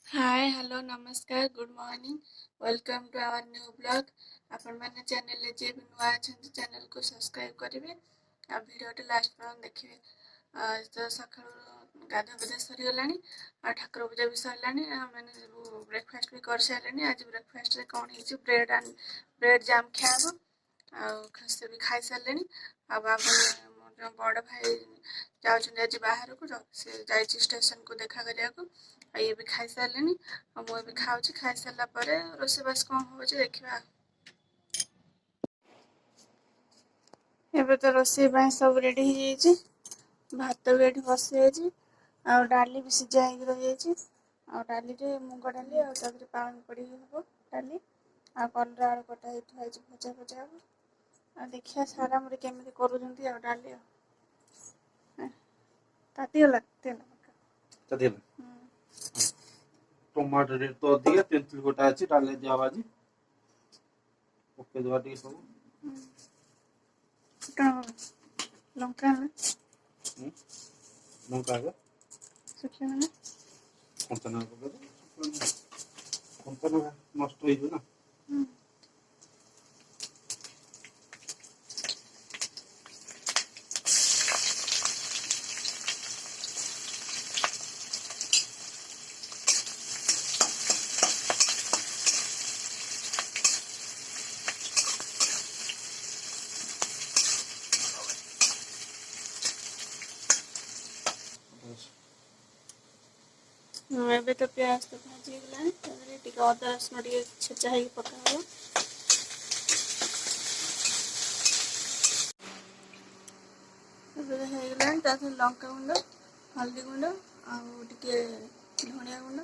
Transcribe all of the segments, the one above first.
हाय hello नमस्कार good morning welcome to our new blog आपण मैंने चैनल जे भी नुआ अच्छा चैनल को सब्सक्राइब करेंगे आ वीडियो लास्ट पर्यंत देखिए। तो सका गाधा बधा सरीगला ठाकुर पूजा भी सरला मैंने ब्रेकफास्ट भी कर सारे। आज ब्रेकफास्ट कौन हो ब्रेड जाम खाब से भी खाई सारे। बाबू जो बड़ भाई जाऊँ आज बाहर को से जा स्टेशन को देखा करने को ये भी खाई सारे। मुझे खाऊँ खाई सारापर रोषेबास कौन हो देखा। एबे तो रोषे सब रेडी हो भात भी ये बसी आ डाली भी सीझा हो रही आ डाली मुग डाली आगे पानी पड़ी हम डाली आ कलरा आलू कटा भजा भजा हम आ देखिए सारा मुझे केमी कर डाली तातीगला तेल टमाटर रेट तो दिए तेंतुल गोटा अछि डाले दिया बाजी ओके दवा टी सब लंका लंका के सुखिया माने कंचना को कंचना नष्ट होई जो ना एबे तो प्याज तो भाजी गला अदा रसुण छेचा है पका हम लंका गुंड हल्दी गुंड आटे धनिया गुंड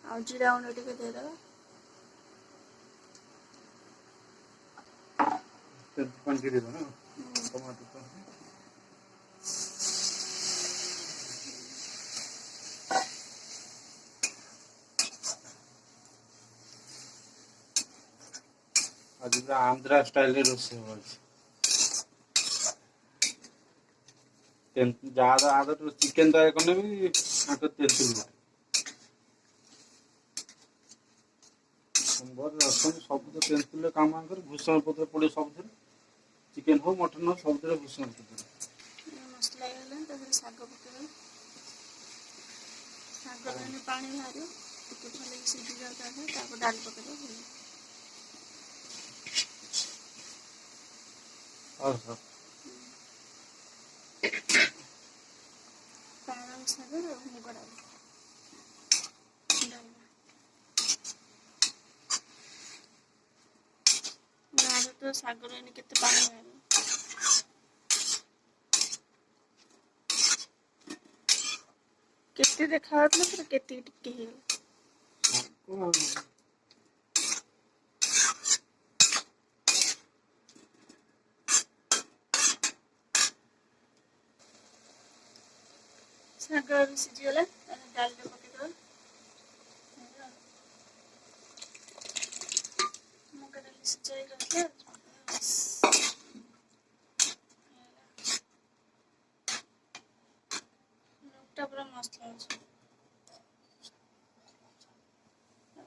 आ जीरा गुंड टे देदेव टमाटर आज आंध्रा स्टाइल रोसे ज्यादा आधा तो चिकन तैयार करने भी तेंतुल रसुन सब तो तेंतुल काम भूषण पत्र पड़े सब चिकन हो मटन हो सब भूषण पत्र मसला शाग पकड़ शाग पानी बाहर भले सीझी जाता डाल पकड़ पालंग शाग मुग डाल तो शागर केते पानी बाहर केते देखा फिर केते टिके हो शाग सीझीगला डाल पकईद मुग डाल सीझाई गला पूरा मस्त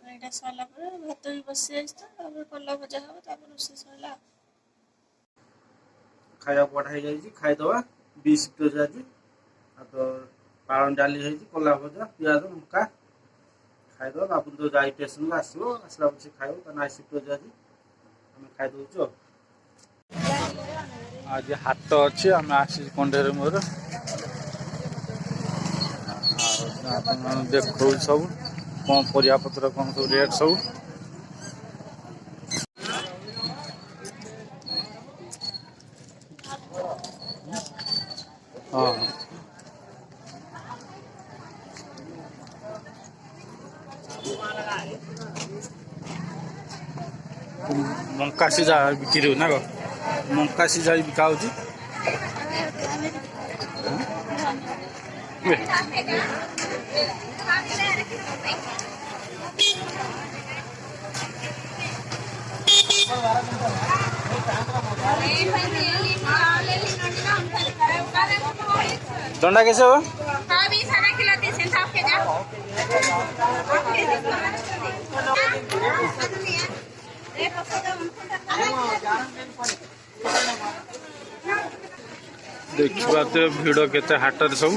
लगे सरला भात भी बसी जाए कला भजा हम रोषे सरला खाया बढ़ाई जाइए खाईदवा 20 किलो जाइए तो पालन डाली है कला भजा पियाज लंका खाईदवा बाबू तो जा स्टेशन आसो आसला बच्चे खाइब तो नाइट शिफ्ट जाइए आम खाईदे आज हाट अच्छे आम आसी कंडेर मोर देखो सब कौन परिया पत्र कौन सब रेट सब हाँ लंका सीझा बिक्री ना लंका सीझा बिका हो दोंडा कैसे हो? 20 किलो देखा भिड़ केते हाटर सब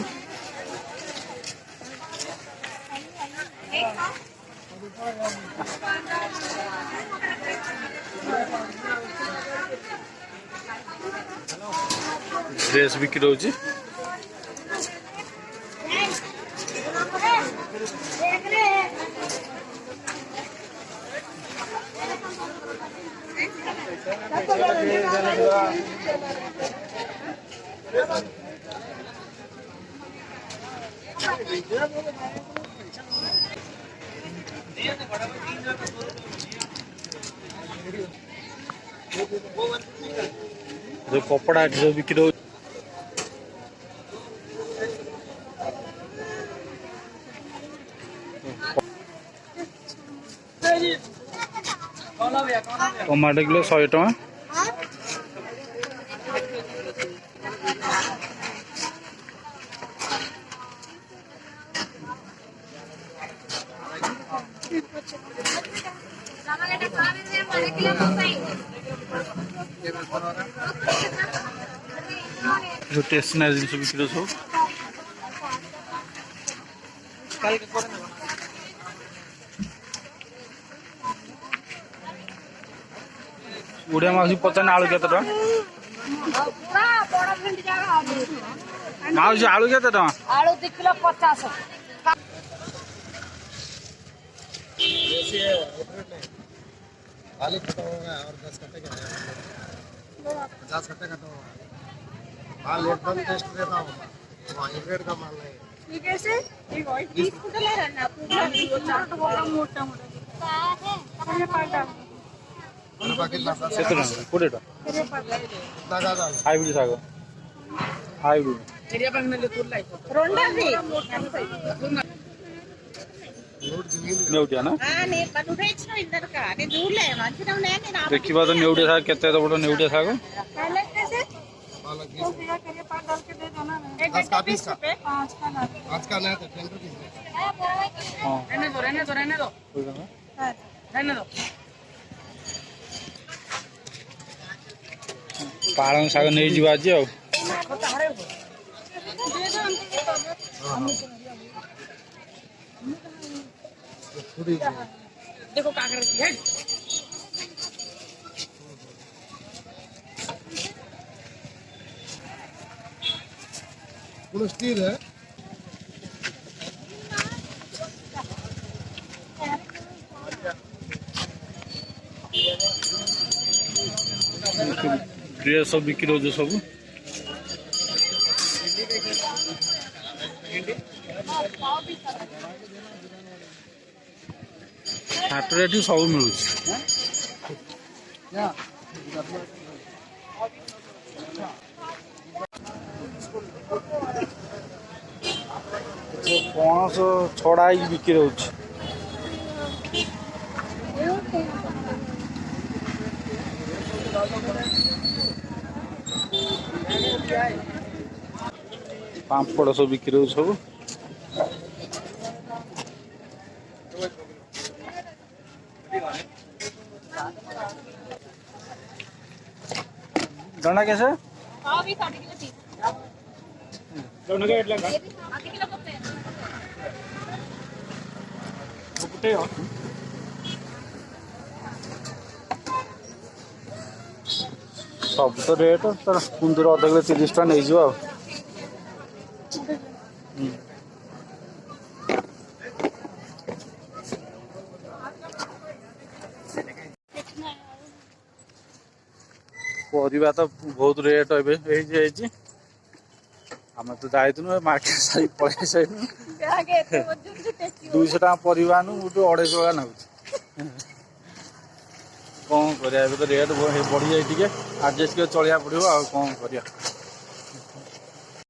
ड्रेस बिक्री रोचे जो कपड़ा जो बिक्री हो टमाटो किलो 100 टका जो स्टेशनरी जिन बिक्री सब उड़िया माउसी पचान आलू केते टका माउसी आलू केते टका आलू 2 किलो 50 आलू कटा होगा और 10 कट्टे का 50 कट्टे का तो माल एकदम टेस्ट रहता होगा वहाँ हाइब्रिड का माल नहीं ये कैसे ये व्हाइट 20 फुट ले रहा ना पूरा वो चाट वाला मोटा मोटा का है ये पाटा और बाकी लाता केते टका 20 टका तेरे पाटा दादा दादा हाइब्रिड साग हाइब्रिड एरिया बंगले तूर लाई रोंडा भी रोड जिंदगी नेउटिया ना हां ने कटुठे छ इधर का ने दूर ले मानछि ना ने ना देखिबा तो नेउटिया साग केते तो बड़ नेउटिया साग पहले कैसे पालक तो दिया करिए पाट डाल के दे दो ना एक 10 का 20 का 5 का ना आज का नया तो 10 रुपीस हां रहने दो कोई ना रहने दो पालन साग नहीं जीवा आज आ थोड़ी देखो का कर है पूरा स्टील है ड्रेस सब बिक्री हो सब हाटर सब मिलूँ पणस छड़ा बिक्री हो पापड़ सब बिक्री हो सब डंडा कैसे हां भी 60 किलो थी डंडा का एटला 8 किलो कप है बुकटे हो सब तो रेट तर कुंदूर अधा किलो 30 टका नहीं जो परिबा तो बहुत रेट ए आम तो जाइनु मार्केट सारी पलि साइनु 200 टका परिबा नु गोटे 250 टका नागुच कौन करिया तो रेट बढ़ी जाए टे एडजस्ट कर चलिया पड़ो आ कौन करिया।